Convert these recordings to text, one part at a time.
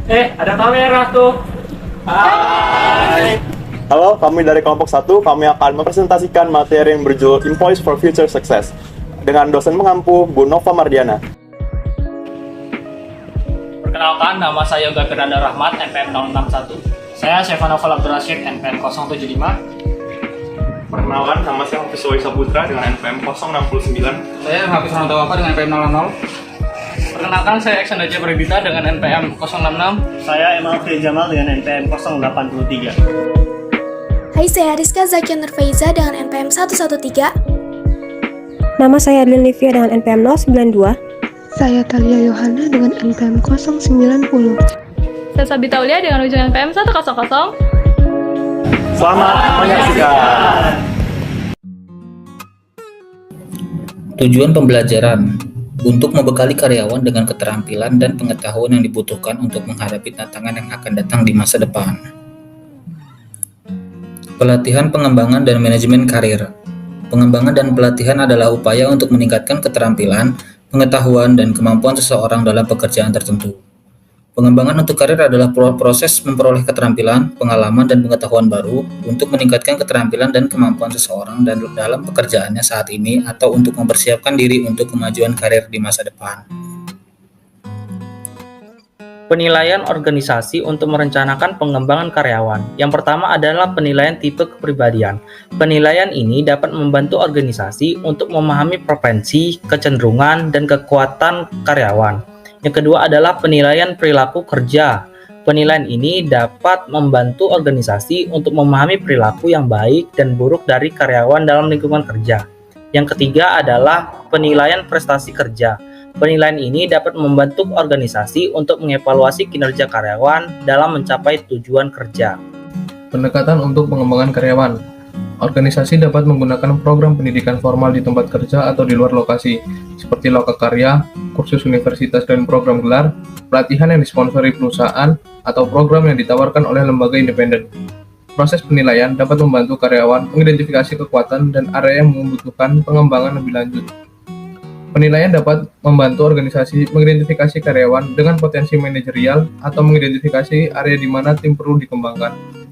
Ada kamera tuh. Hai. Halo, kami dari kelompok 1, kami akan mempresentasikan materi yang berjudul Employees for Future Success dengan dosen pengampu Bu Nova Mardiana. Perkenalkan, nama saya Yoga Firanda Rahmat, NPM 061. Saya Syevana Abdul Rashid, NPM 075. Perkenalkan, nama saya Hafiz Wai Saputra dengan NPM 069. Saya Hafiz Hantawafa dengan NPM 000. Perkenalkan, saya Eksan Daja Prebita dengan NPM 066. Saya Emalfi Jamal dengan NPM 083. Hai, saya Rizka Zakia Nurfaiza dengan NPM 113. Nama saya Adlin Livia dengan NPM 092. Saya Talia Yohana dengan NPM 090. Saya Sabita Aulia dengan ujung NPM 100. Selamat menyaksikan. Tujuan pembelajaran untuk membekali karyawan dengan keterampilan dan pengetahuan yang dibutuhkan untuk menghadapi tantangan yang akan datang di masa depan. Pelatihan, pengembangan, dan manajemen karir. Pengembangan dan pelatihan adalah upaya untuk meningkatkan keterampilan, pengetahuan, dan kemampuan seseorang dalam pekerjaan tertentu. Pengembangan untuk karir adalah proses memperoleh keterampilan, pengalaman, dan pengetahuan baru untuk meningkatkan keterampilan dan kemampuan seseorang dalam pekerjaannya saat ini atau untuk mempersiapkan diri untuk kemajuan karir di masa depan. Penilaian organisasi untuk merencanakan pengembangan karyawan. Yang pertama adalah penilaian tipe kepribadian. Penilaian ini dapat membantu organisasi untuk memahami preferensi, kecenderungan, dan kekuatan karyawan. Yang kedua adalah penilaian perilaku kerja. Penilaian ini dapat membantu organisasi untuk memahami perilaku yang baik dan buruk dari karyawan dalam lingkungan kerja. Yang ketiga adalah penilaian prestasi kerja. Penilaian ini dapat membantu organisasi untuk mengevaluasi kinerja karyawan dalam mencapai tujuan kerja. Pendekatan untuk pengembangan karyawan. Organisasi dapat menggunakan program pendidikan formal di tempat kerja atau di luar lokasi, seperti lokakarya, kursus universitas dan program gelar, pelatihan yang disponsori perusahaan, atau program yang ditawarkan oleh lembaga independen. Proses penilaian dapat membantu karyawan mengidentifikasi kekuatan dan area yang membutuhkan pengembangan lebih lanjut. Penilaian dapat membantu organisasi mengidentifikasi karyawan dengan potensi manajerial atau mengidentifikasi area di mana tim perlu dikembangkan.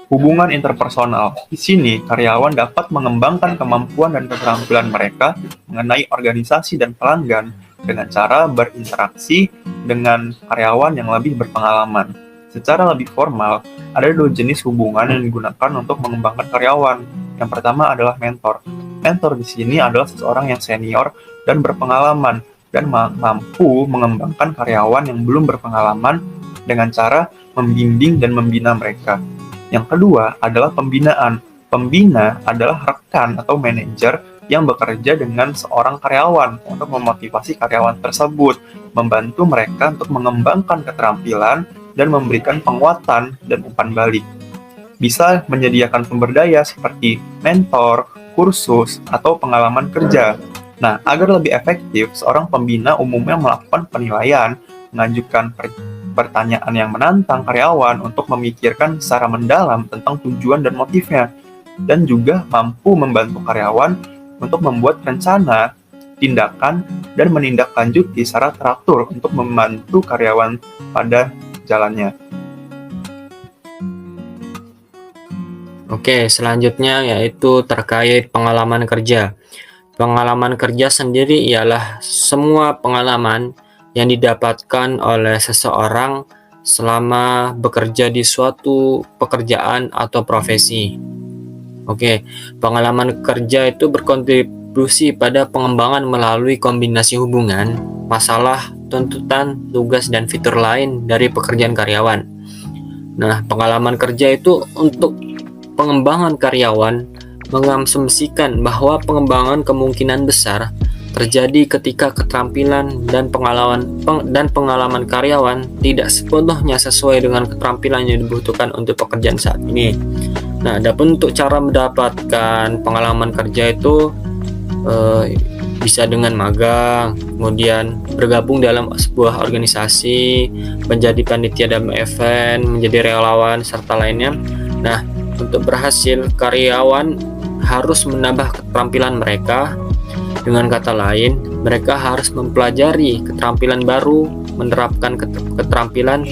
Hubungan interpersonal. Di sini, karyawan dapat mengembangkan kemampuan dan keterampilan mereka mengenai organisasi dan pelanggan dengan cara berinteraksi dengan karyawan yang lebih berpengalaman. Secara lebih formal, ada dua jenis hubungan yang digunakan untuk mengembangkan karyawan. Yang pertama adalah mentor. Mentor di sini adalah seseorang yang senior dan berpengalaman dan mampu mengembangkan karyawan yang belum berpengalaman dengan cara membimbing dan membina mereka. Yang kedua adalah pembinaan. Pembina adalah rekan atau manajer yang bekerja dengan seorang karyawan untuk memotivasi karyawan tersebut, membantu mereka untuk mengembangkan keterampilan dan memberikan penguatan dan umpan balik. Bisa menyediakan sumber daya seperti mentor, kursus, atau pengalaman kerja. Nah, agar lebih efektif, seorang pembina umumnya melakukan penilaian, mengajukan pertanyaan yang menantang karyawan untuk memikirkan secara mendalam tentang tujuan dan motifnya, dan juga mampu membantu karyawan untuk membuat rencana, tindakan, dan menindaklanjuti secara teratur untuk membantu karyawan pada jalannya. Oke, selanjutnya yaitu terkait pengalaman kerja. Pengalaman kerja sendiri ialah semua pengalaman yang didapatkan oleh seseorang selama bekerja di suatu pekerjaan atau profesi. Oke, pengalaman kerja itu berkontribusi pada pengembangan melalui kombinasi hubungan, masalah, tuntutan, tugas, dan fitur lain dari pekerjaan karyawan. Nah, pengalaman kerja itu untuk pengembangan karyawan mengasumsikan bahwa pengembangan kemungkinan besar terjadi ketika keterampilan dan pengalaman karyawan tidak sepenuhnya sesuai dengan keterampilan yang dibutuhkan untuk pekerjaan saat ini. Nah, adapun untuk cara mendapatkan pengalaman kerja itu bisa dengan magang, kemudian bergabung dalam sebuah organisasi, menjadi panitia dalam event, menjadi relawan, serta lainnya. Nah, untuk berhasil, karyawan harus menambah keterampilan mereka. Dengan kata lain, mereka harus mempelajari keterampilan baru menerapkan keterampilan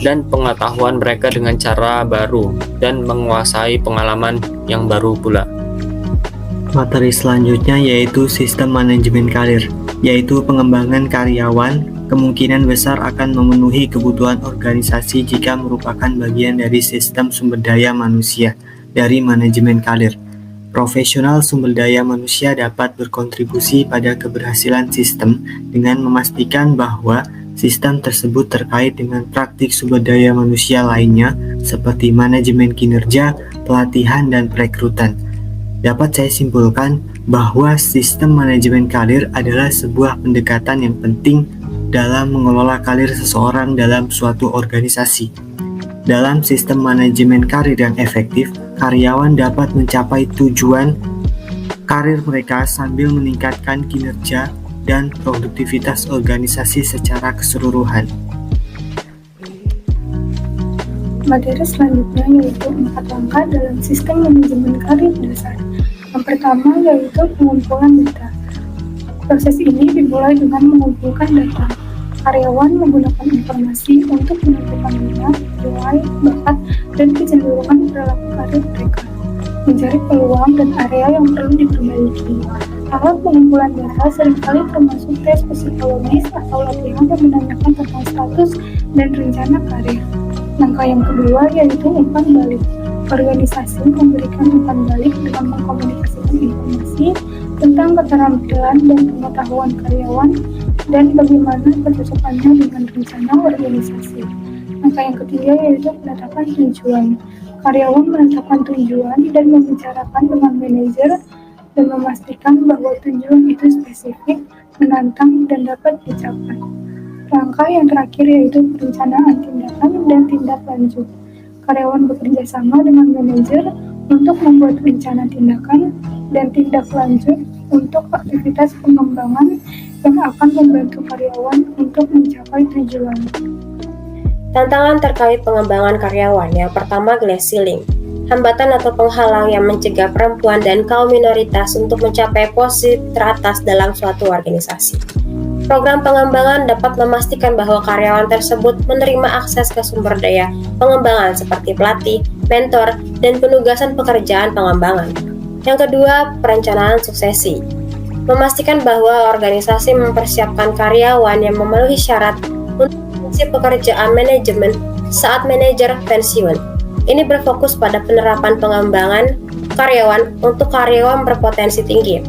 dan pengetahuan mereka dengan cara baru dan menguasai pengalaman yang baru pula. Materi selanjutnya yaitu sistem manajemen karir, yaitu pengembangan karyawan kemungkinan besar akan memenuhi kebutuhan organisasi jika merupakan bagian dari sistem sumber daya manusia dari manajemen karir. Profesional sumber daya manusia dapat berkontribusi pada keberhasilan sistem dengan memastikan bahwa sistem tersebut terkait dengan praktik sumber daya manusia lainnya seperti manajemen kinerja, pelatihan, dan perekrutan. Dapat saya simpulkan bahwa sistem manajemen karir adalah sebuah pendekatan yang penting dalam mengelola karir seseorang dalam suatu organisasi. Dalam sistem manajemen karir yang efektif, karyawan dapat mencapai tujuan karir mereka sambil meningkatkan kinerja dan produktivitas organisasi secara keseluruhan. Materi selanjutnya yaitu 4 langkah dalam sistem manajemen karir dasar. Yang pertama yaitu pengumpulan data. Proses ini dimulai dengan mengumpulkan data. Karyawan menggunakan informasi untuk menentukan minat, nilai, bakat, dan kecenderungan perilaku karir mereka, mencari peluang dan area yang perlu diperbaiki. Alat pengumpulan data seringkali termasuk tes psikologis atau latihan yang menanyakan tentang status dan rencana karir. Langkah yang kedua yaitu umpan balik. Organisasi memberikan umpan balik dengan mengkomunikasikan informasi tentang keterampilan dan pengetahuan karyawan dan bagaimana kecocokannya dengan rencana organisasi. Langkah yang ketiga yaitu penetapan tujuan. Karyawan menetapkan tujuan dan membicarakan dengan manajer dan memastikan bahwa tujuan itu spesifik, menantang, dan dapat dicapai. Langkah yang terakhir yaitu perencanaan tindakan dan tindak lanjut. Karyawan bekerja sama dengan manajer untuk membuat rencana tindakan dan tindak lanjut untuk aktivitas pengembangan yang akan membantu karyawan untuk mencapai tujuan. Tantangan terkait pengembangan karyawan. Yang pertama, glass ceiling. Hambatan atau penghalang yang mencegah perempuan dan kaum minoritas untuk mencapai posisi teratas dalam suatu organisasi. Program pengembangan dapat memastikan bahwa karyawan tersebut menerima akses ke sumber daya pengembangan seperti pelatih, mentor, dan penugasan pekerjaan pengembangan. Yang kedua, perencanaan suksesi. Memastikan bahwa organisasi mempersiapkan karyawan yang memenuhi syarat untuk fungsi pekerjaan manajemen saat manajer pensiun. Ini berfokus pada penerapan pengembangan karyawan untuk karyawan berpotensi tinggi.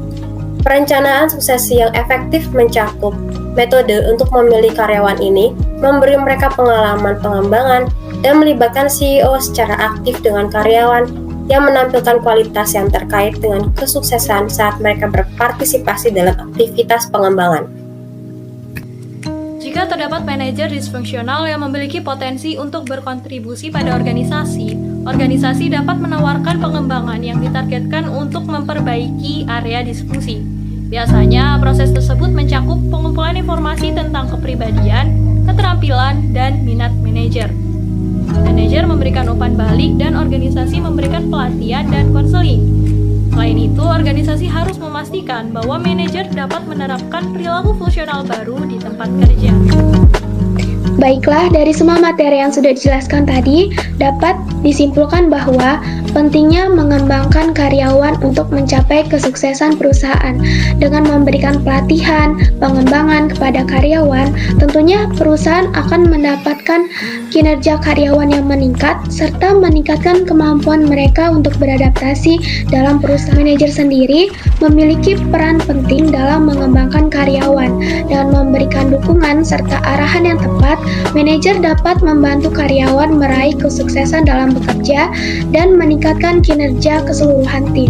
Perencanaan suksesi yang efektif mencakup metode untuk memilih karyawan ini, memberi mereka pengalaman pengembangan, dan melibatkan CEO secara aktif dengan karyawan yang menampilkan kualitas yang terkait dengan kesuksesan saat mereka berpartisipasi dalam aktivitas pengembangan. Jika terdapat manajer disfungsional yang memiliki potensi untuk berkontribusi pada organisasi dapat menawarkan pengembangan yang ditargetkan untuk memperbaiki area diskusi. Biasanya, proses tersebut mencakup pengumpulan informasi tentang kepribadian, keterampilan, dan minat manajer. Manajer memberikan umpan balik dan organisasi memberikan pelatihan dan konseling. Selain itu, organisasi harus memastikan bahwa manajer dapat menerapkan perilaku fungsional baru di tempat kerja. Baiklah, dari semua materi yang sudah dijelaskan tadi, dapat disimpulkan bahwa pentingnya mengembangkan karyawan untuk mencapai kesuksesan perusahaan. Dengan memberikan pelatihan, pengembangan kepada karyawan, tentunya perusahaan akan mendapatkan kinerja karyawan yang meningkat, serta meningkatkan kemampuan mereka untuk beradaptasi dalam perusahaan. Manajer sendiri memiliki peran penting dalam mengembangkan karyawan. Dengan memberikan dukungan serta arahan yang tepat, manajer dapat membantu karyawan meraih kesuksesan dalam bekerja dan meningkatkan kinerja keseluruhan tim.